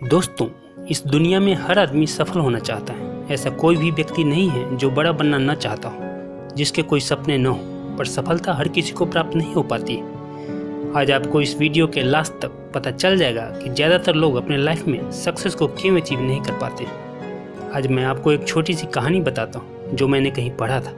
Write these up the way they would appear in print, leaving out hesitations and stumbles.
दोस्तों, इस दुनिया में हर आदमी सफल होना चाहता है। ऐसा कोई भी व्यक्ति नहीं है जो बड़ा बनना न चाहता हो, जिसके कोई सपने न हो, पर सफलता हर किसी को प्राप्त नहीं हो पाती है। आज आपको इस वीडियो के लास्ट तक पता चल जाएगा कि ज़्यादातर लोग अपने लाइफ में सक्सेस को क्यों अचीव नहीं कर पाते। आज मैं आपको एक छोटी सी कहानी बताता हूँ जो मैंने कहीं पढ़ा था।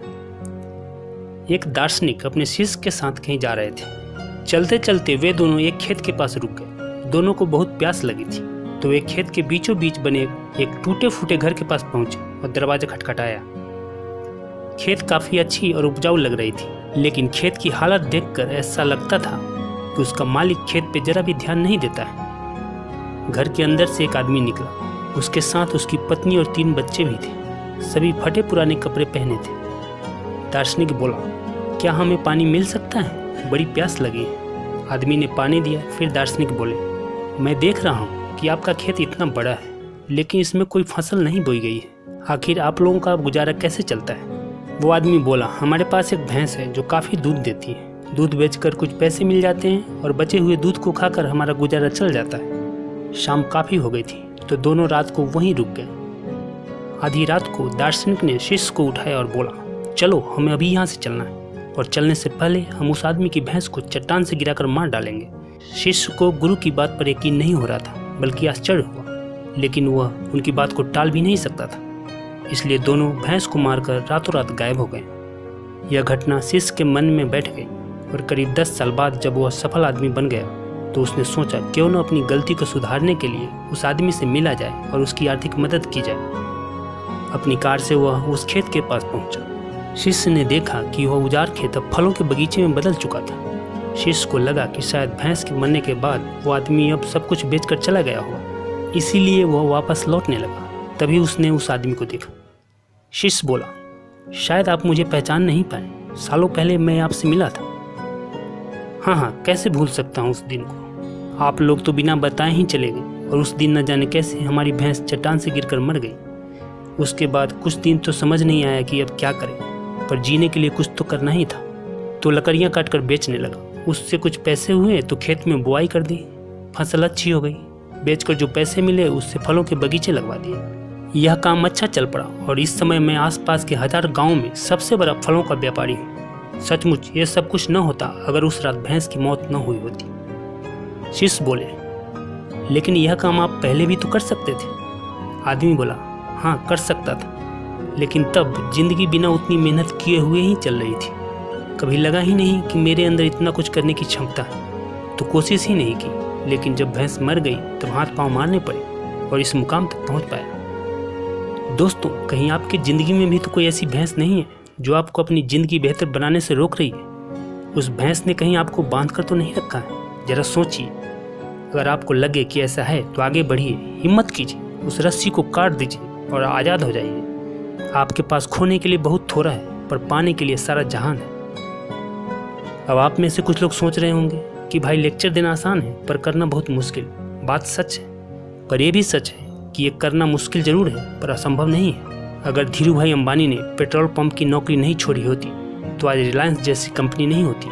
एक दार्शनिक अपने शिष्य के साथ कहीं जा रहे थे। चलते चलते वे दोनों एक खेत के पास रुक गए। दोनों को बहुत प्यास लगी थी, तो वे खेत के बीचों बीच बने एक टूटे फूटे घर के पास पहुंचे और दरवाजा खटखटाया। खेत काफी अच्छी और उपजाऊ लग रही थी, लेकिन खेत की हालत देखकर ऐसा लगता था कि उसका मालिक खेत पे जरा भी ध्यान नहीं देता है। घर के अंदर से एक आदमी निकला। उसके साथ उसकी पत्नी और 3 बच्चे भी थे। सभी फटे पुराने कपड़े पहने थे। दार्शनिक बोला, क्या हमें पानी मिल सकता है? बड़ी प्यास लगी है। आदमी ने पानी दिया। फिर दार्शनिक बोले, मैं देख रहा हूँ कि आपका खेत इतना बड़ा है, लेकिन इसमें कोई फसल नहीं बोई गई है। आखिर आप लोगों का गुजारा कैसे चलता है? वो आदमी बोला, हमारे पास एक भैंस है जो काफ़ी दूध देती है। दूध बेचकर कुछ पैसे मिल जाते हैं और बचे हुए दूध को खाकर हमारा गुजारा चल जाता है। शाम काफ़ी हो गई थी, तो दोनों रात को वहीं रुक गए। आधी रात को दार्शनिक ने शिष्य को उठाया और बोला, चलो हमें अभी यहाँ से चलना है, और चलने से पहले हम उस आदमी की भैंस को चट्टान से गिराकर मार डालेंगे। शिष्य को गुरु की बात पर यकीन नहीं हो रहा था, बल्कि आश्चर्य हुआ, लेकिन वह उनकी बात को टाल भी नहीं सकता था। इसलिए दोनों भैंस को मारकर रातों रात गायब हो गए। यह घटना शिष्य के मन में बैठ गई, और करीब 10 साल बाद जब वह सफल आदमी बन गया, तो उसने सोचा क्यों न अपनी गलती को सुधारने के लिए उस आदमी से मिला जाए और उसकी आर्थिक मदद की जाए। अपनी कार से वह उस खेत के पास पहुंचा। शिष्य ने देखा कि वह उजाड़ खेत अब फलों के बगीचे में बदल चुका था। शिष्य को लगा कि शायद भैंस के मरने के बाद वो आदमी अब सब कुछ बेचकर चला गया होगा, इसीलिए वह वापस लौटने लगा। तभी उसने उस आदमी को देखा। शिष्य बोला, शायद आप मुझे पहचान नहीं पाए। सालों पहले मैं आपसे मिला था। हाँ, कैसे भूल सकता हूँ उस दिन को। आप लोग तो बिना बताए ही चले गए, और उस दिन न जाने कैसे हमारी भैंस चट्टान से गिरकर मर गई। उसके बाद कुछ दिन तो समझ नहीं आया कि अब क्या करें, पर जीने के लिए कुछ तो करना ही था, तो लकड़ियाँ काटकर बेचने लगा। उससे कुछ पैसे हुए तो खेत में बुआई कर दी। फसल अच्छी हो गई। बेचकर जो पैसे मिले उससे फलों के बगीचे लगवा दिए। यह काम अच्छा चल पड़ा, और इस समय मैं आसपास के 1000 गांवों में सबसे बड़ा फलों का व्यापारी हूँ। सचमुच ये सब कुछ न होता अगर उस रात भैंस की मौत न हुई होती। शिष्य बोले, लेकिन यह काम आप पहले भी तो कर सकते थे। आदमी बोला, हाँ कर सकता था, लेकिन तब जिंदगी बिना उतनी मेहनत किए हुए ही चल रही थी। कभी लगा ही नहीं कि मेरे अंदर इतना कुछ करने की क्षमता है, तो कोशिश ही नहीं की। लेकिन जब भैंस मर गई तब हाथ पांव मारने पड़े और इस मुकाम तक पहुंच पाया। दोस्तों, कहीं आपकी ज़िंदगी में भी तो कोई ऐसी भैंस नहीं है जो आपको अपनी ज़िंदगी बेहतर बनाने से रोक रही है? उस भैंस ने कहीं आपको बांध कर तो नहीं रखा है? ज़रा सोचिए। अगर आपको लगे कि ऐसा है तो आगे बढ़िए, हिम्मत कीजिए, उस रस्सी को काट दीजिए और आज़ाद हो जाइए। आपके पास खोने के लिए बहुत थोड़ा है, पर पाने के लिए सारा जहान है। अब आप में से कुछ लोग सोच रहे होंगे कि भाई लेक्चर देना आसान है, पर करना बहुत मुश्किल। बात सच है, पर यह भी सच है कि ये करना मुश्किल जरूर है, पर असंभव नहीं है। अगर धीरू भाई अंबानी ने पेट्रोल पंप की नौकरी नहीं छोड़ी होती तो आज रिलायंस जैसी कंपनी नहीं होती।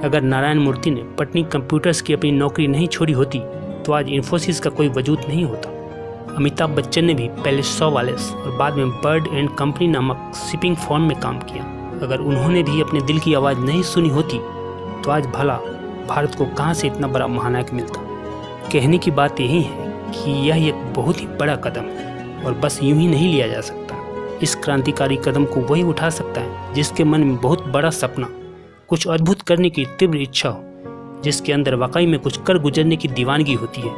अगर नारायण मूर्ति ने पटनी कंप्यूटर्स की अपनी नौकरी नहीं छोड़ी होती तो आज इन्फोसिस का कोई वजूद नहीं होता। अमिताभ बच्चन ने भी पहले सॉवालेस और बाद में बर्ड एंड कंपनी नामक शिपिंग फर्म में काम किया। अगर उन्होंने भी अपने दिल की आवाज़ नहीं सुनी होती तो आज भला भारत को कहाँ से इतना बड़ा महानायक मिलता। कहने की बात यही है कि यह एक बहुत ही बड़ा कदम है, और बस यूं ही नहीं लिया जा सकता। इस क्रांतिकारी कदम को वही उठा सकता है जिसके मन में बहुत बड़ा सपना, कुछ अद्भुत करने की तीव्र इच्छा हो, जिसके अंदर वाकई में कुछ कर गुजरने की दीवानगी होती है।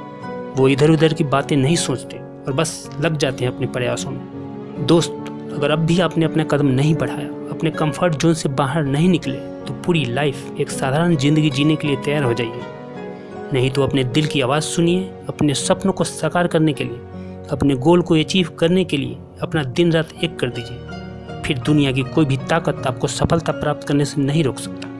वो इधर उधर की बातें नहीं सोचते और बस लग जाते हैं अपने प्रयासों में। दोस्त, अगर अब भी आपने अपना कदम नहीं बढ़ाया, अपने कंफर्ट जोन से बाहर नहीं निकले, तो पूरी लाइफ एक साधारण जिंदगी जीने के लिए तैयार हो जाइए। नहीं तो अपने दिल की आवाज़ सुनिए। अपने सपनों को साकार करने के लिए, अपने गोल को अचीव करने के लिए अपना दिन रात एक कर दीजिए। फिर दुनिया की कोई भी ताकत आपको सफलता प्राप्त करने से नहीं रोक सकता।